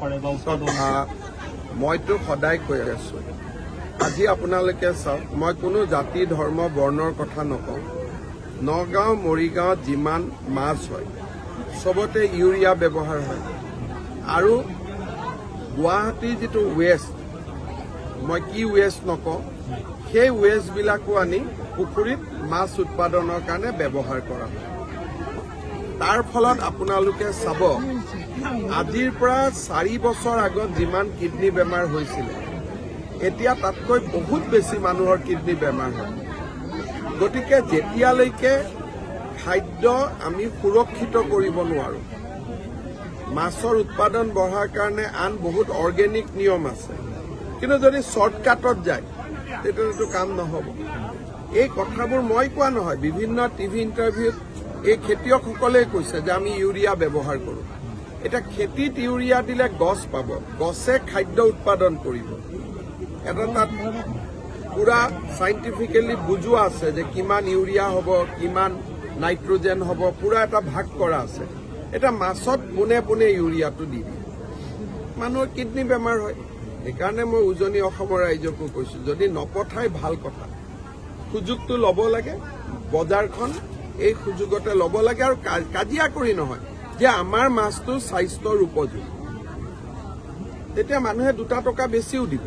পাৰে বা উৎপাদন মইতো সদায় কৈ আছো আজি আপোনালোকে চাওক মই কোনো জাতি ধৰ্ম বৰ্ণৰ কথা নকওঁ নগাঁও মৰিগাঁৱত যিমান মাছ হয় সবতে ইউৰিয়া ব্যৱহাৰ হয় আৰু গুৱাহাটীৰ যিটো ৱেষ্ট মই কি ৱেষ্ট নকওঁ সেই ৱেষ্টবিলাকো আনি পুখুৰীত মাছ উৎপাদনৰ কাৰণে ব্যৱহাৰ কৰা হয় তাৰ ফলত আপোনালোকে চাব আজিৰ পৰা 4 বছৰ আগত যিমান কিডনী বেমাৰ হৈছিলে এতিয়া তাতকৈ বহুত বেছি মানুহৰ কিডনী বেমাৰ হয় গতিকে যেতিয়ালৈকে খাদ্য আমি সুৰক্ষিত কৰিব নোৱাৰো মাছৰ উৎপাদন বঢ়াৰ কাৰণে আন বহুত অৰ্গেনিক নিয়ম আছে কিন্তু যদি শ্বৰ্টকাটত যায় তেতিয়াতো কাম নহ'ব এই কথাবোৰ মই কোৱা নহয় বিভিন্ন টিভি ইণ্টাৰভিউত এই খেতিয়কসকলে কৈছে যে আমি ইউৰিয়া ব্যৱহাৰ কৰোঁ এটা খেতিত ইউৰিয়া দিলে গছ পাব গছে খাদ্য উৎপাদন কৰিব এটা তাত পুৰা চাইণ্টিফিকেলি বুজোৱা আছে যে কিমান ইউৰিয়া হ'ব কিমান নাইট্ৰজেন হ'ব পুৰা এটা ভাগ কৰা আছে এটা মাছত পোনে পোনে ইউৰিয়াটো দি দিয়ে মানুহৰ কিডনী বেমাৰ হয় সেইকাৰণে মই উজনি অসমৰ ৰাইজকো কৈছোঁ যদি নপঠাই ভাল কথা সুযোগটো ল'ব লাগে বজাৰখন এই সুযোগতে ল'ব লাগে আৰু কাজিয়া কৰি নহয় যে আমাৰ মাছটো স্বাস্থ্যৰ উপযোগী তেতিয়া মানুহে 2 টকা বেছিও দিব